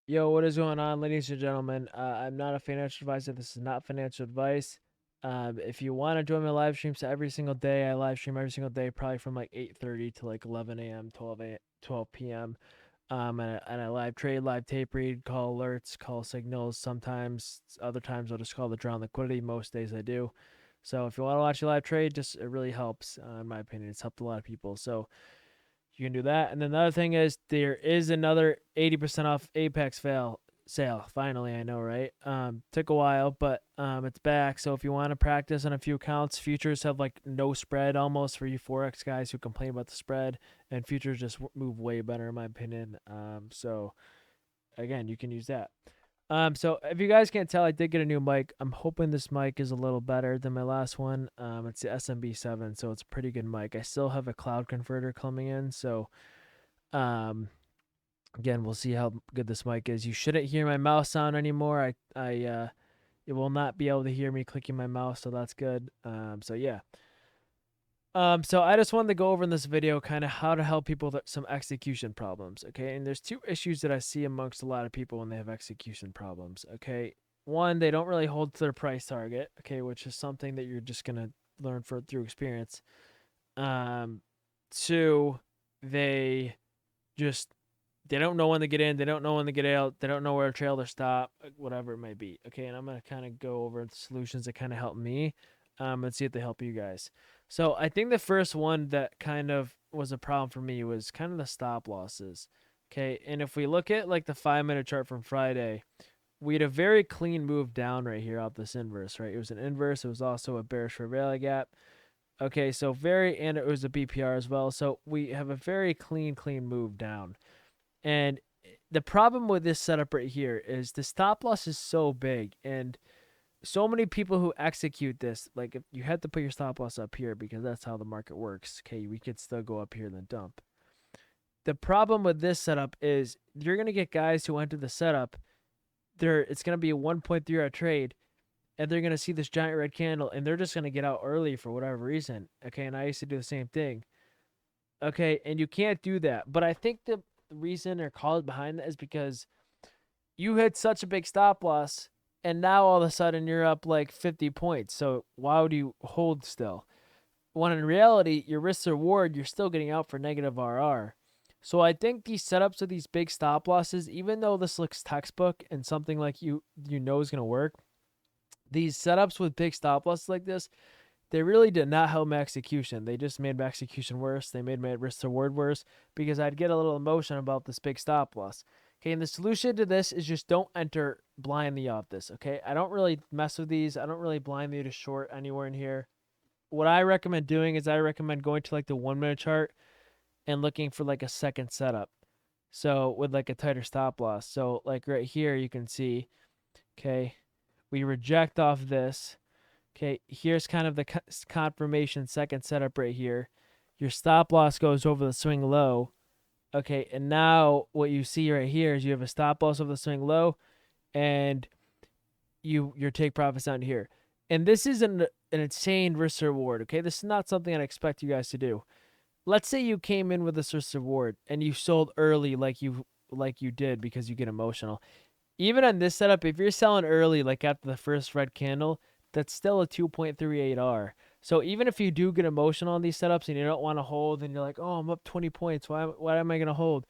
Yo, what is going on, ladies and gentlemen? I'm not a financial advisor. This is not financial advice. If you want to join my live streams every single day, I live stream every single day, probably from like 8:30 to like 11 a.m., 12 p.m. And I live trade, live tape read, call alerts, call signals. Sometimes, other times, I'll just call the draw on liquidity. Most days I do. So if you want to watch a live trade, just it really helps. In my opinion, it's helped a lot of people. So you can do that. And then the other thing is there is another 80% off Apex sale. Finally, I know, right? Took a while, but it's back. So if you want to practice on a few accounts, futures have like no spread almost for you Forex guys who complain about the spread, and futures just move way better in my opinion. So again, you can use that. So if you guys can't tell, I did get a new mic. I'm hoping this mic is a little better than my last one. It's the SMB7, so it's a pretty good mic. I still have a cloud converter coming in, so um, again, we'll see how good this mic is. You shouldn't hear my mouse sound anymore. It will not be able to hear me clicking my mouse, so that's good. So yeah. So I just wanted to go over in this video kind of how to help people with some execution problems, okay? And there's two issues that I see amongst a lot of people when they have execution problems, okay? One, they don't really hold to their price target, okay, which is something that you're just gonna learn through experience. Um, Two, they just they don't know when to get in, they don't know when to get out, they don't know where to trail their stop, whatever it might be, okay? And I'm gonna kind of go over the solutions that kind of help me, and see if they help you guys. So I think the first one that kind of was a problem for me was kind of the stop losses. Okay, and if we look at like the 5 minute chart from Friday, we had a very clean move down right here off this inverse, right? It was an inverse. It was also a bearish for rally gap. Okay, so and it was a BPR as well. So we have a very clean move down. And the problem with this setup right here is the stop loss is so big, and so many people who execute this, like if you had to put your stop loss up here because that's how the market works. Okay, we could still go up here and then dump. The problem with this setup is you're gonna get guys who enter the setup. It's gonna be a 1.3 hour trade, and they're gonna see this giant red candle, and they're just gonna get out early for whatever reason. Okay, and I used to do the same thing. Okay, and you can't do that. But I think the reason or cause behind that is because you had such a big stop loss, and now all of a sudden you're up like 50 points. So why would you hold still? When in reality, your risk reward, you're still getting out for negative RR. So I think these setups with these big stop losses, even though this looks textbook and something like you know is going to work, these setups with big stop losses like this, they really did not help my execution. They just made my execution worse. They made my risk reward worse because I'd get a little emotion about this big stop loss. Okay, and the solution to this is just don't enter blindly off this. Okay, I don't really mess with these. I don't really blindly to short anywhere in here. What I recommend doing is I recommend going to like the 1 minute chart and looking for like a second setup. So with like a tighter stop loss. So like right here, you can see, okay, we reject off this. Okay, here's kind of the confirmation second setup right here. Your stop loss goes over the swing low. Okay, and now what you see right here is you have a stop loss over the swing low, and your take profits down here. And this is an insane risk reward. Okay, this is not something I'd expect you guys to do. Let's say you came in with this risk reward and you sold early like you did because you get emotional. Even on this setup, if you're selling early, like after the first red candle, that's still a 2.38R. So even if you do get emotional on these setups and you don't want to hold and you're like, oh, I'm up 20 points. Why am I going to hold?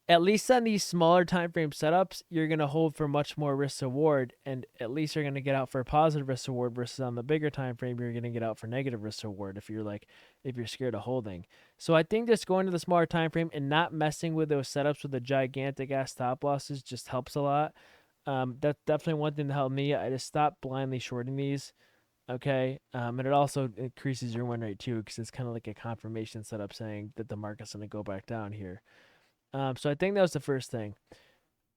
At least on these smaller time frame setups, you're going to hold for much more risk reward, and at least you're going to get out for a positive risk reward versus on the bigger time frame, you're going to get out for negative risk reward if you're scared of holding. So I think just going to the smaller time frame and not messing with those setups with the gigantic ass stop losses just helps a lot. That's definitely one thing that helped me. I just stopped blindly shorting these. Okay. And it also increases your win rate too, because it's kind of like a confirmation setup saying that the market's going to go back down here. So I think that was the first thing.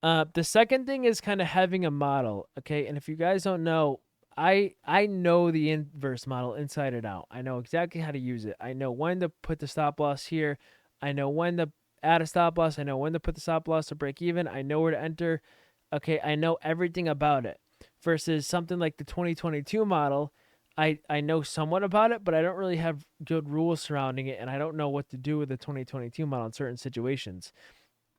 The second thing is kind of having a model. Okay. And if you guys don't know, I know the inverse model inside and out. I know exactly how to use it. I know when to put the stop loss here. I know when to add a stop loss. I know when to put the stop loss to break even. I know where to enter. Okay, I know everything about it. Versus something like the 2022 model, I know somewhat about it, but I don't really have good rules surrounding it, and I don't know what to do with the 2022 model in certain situations.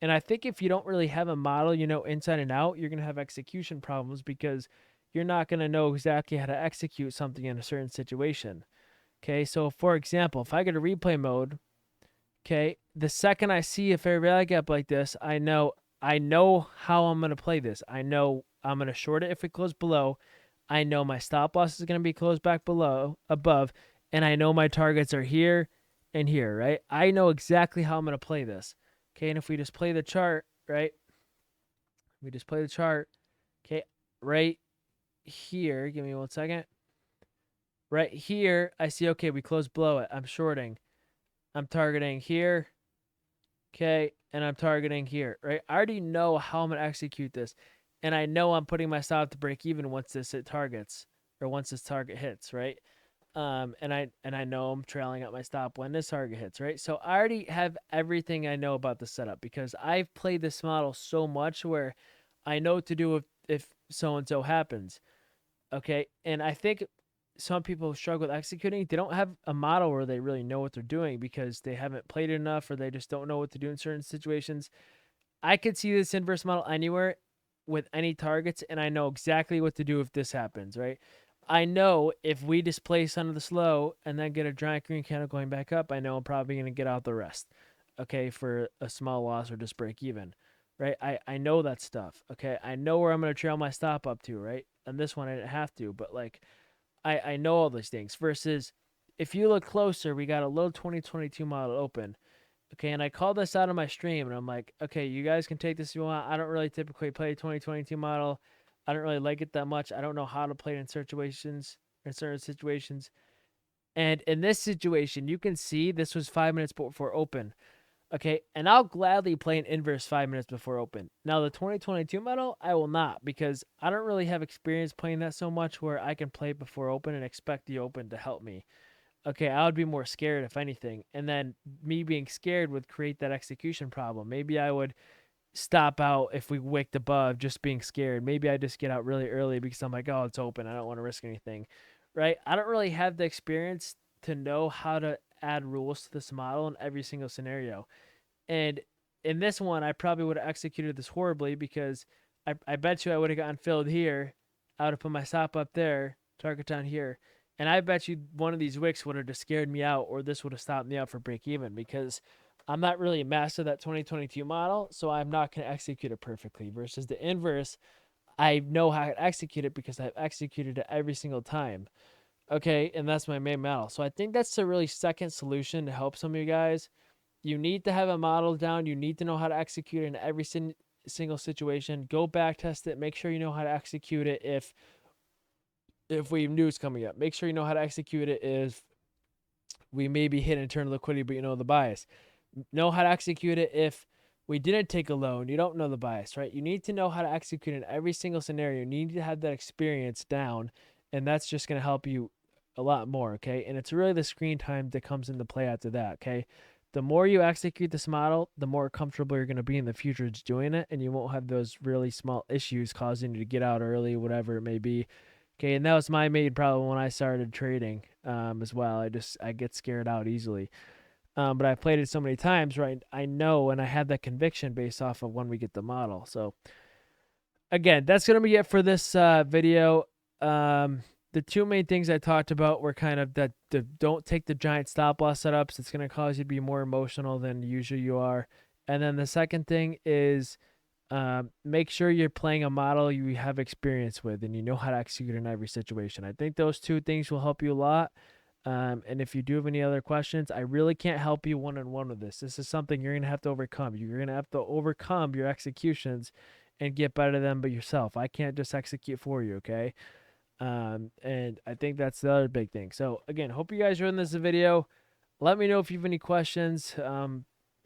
And I think if you don't really have a model, inside and out, you're going to have execution problems because you're not going to know exactly how to execute something in a certain situation. Okay, so for example, if I go to replay mode, okay, the second I see a fair value gap like this, I know how I'm going to play this. I know I'm going to short it if it closes below. I know my stop loss is going to be closed back above, and I know my targets are here and here, right? I know exactly how I'm going to play this. Okay, and if we just play the chart, right? We just play the chart, okay, right here. Give me 1 second. Right here, I see, okay, we closed below it. I'm shorting. I'm targeting here, okay, and I'm targeting here, right? I already know how I'm going to execute this, and I know I'm putting my stop to break even once this hit targets, or once this target hits, right? And I know I'm trailing at my stop when this target hits, right? So I already have everything I know about the setup because I've played this model so much where I know what to do if so-and-so happens, okay? And I think some people struggle with executing. They don't have a model where they really know what they're doing because they haven't played enough or they just don't know what to do in certain situations. I could see this inverse model anywhere with any targets, and I know exactly what to do if this happens, right? I know if we displace under the slow and then get a giant green candle going back up, I know I'm probably going to get out the rest, okay, for a small loss or just break even, right? I know that stuff, okay? I know where I'm going to trail my stop up to, right? And this one I didn't have to, but like I know all these things versus if you look closer, we got a low 2022 model open. Okay, and I called this out on my stream, and I'm like, okay, you guys can take this if you want. I don't really typically play 2022 model. I don't really like it that much. I don't know how to play it in certain situations. And in this situation, you can see this was 5 minutes before open. Okay, and I'll gladly play an inverse 5 minutes before open. Now, the 2022 model, I will not because I don't really have experience playing that so much where I can play before open and expect the open to help me. Okay, I would be more scared if anything. And then me being scared would create that execution problem. Maybe I would stop out if we wicked above just being scared. Maybe I just get out really early because I'm like, oh, it's open. I don't want to risk anything. Right? I don't really have the experience to know how to add rules to this model in every single scenario. And in this one, I probably would have executed this horribly because I bet you I would have gotten filled here. I would have put my stop up there, target down here. And I bet you one of these wicks would have just scared me out, or this would have stopped me out for break even because I'm not really a master of that 2022 model, so I'm not going to execute it perfectly. Versus the inverse, I know how to execute it because I've executed it every single time. Okay, and that's my main model. So I think that's a really second solution to help some of you guys. You need to have a model down. You need to know how to execute it in every single situation. Go back test it. Make sure you know how to execute it if we have news coming up. Make sure you know how to execute it if we maybe hit internal liquidity, but you know the bias. Know how to execute it if we didn't take a loan. You don't know the bias, right? You need to know how to execute in every single scenario. You need to have that experience down, and that's just going to help you a lot more, okay? And it's really the screen time that comes into play after that, okay? The more you execute this model, the more comfortable you're going to be in the future just doing it, and you won't have those really small issues causing you to get out early, whatever it may be. Okay, and that was my main problem when I started trading as well. I get scared out easily. But I played it so many times, right? I know, and I have that conviction based off of when we get the model. So again, that's gonna be it for this video. The two main things I talked about were kind of that don't take the giant stop loss setups. It's gonna cause you to be more emotional than usually you are. And then the second thing is make sure you're playing a model you have experience with and you know how to execute in every situation. I think those two things will help you a lot. And if you do have any other questions, I really can't help you one-on-one with this. This is something you're going to have to overcome. You're going to have to overcome your executions and get better at them by yourself. I can't just execute for you, okay? And I think that's the other big thing. So, again, hope you guys are in this video. Let me know if you have any questions.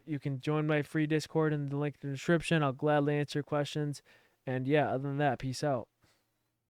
You can join my free Discord in the link in the description. I'll gladly answer questions. And, yeah, other than that, peace out.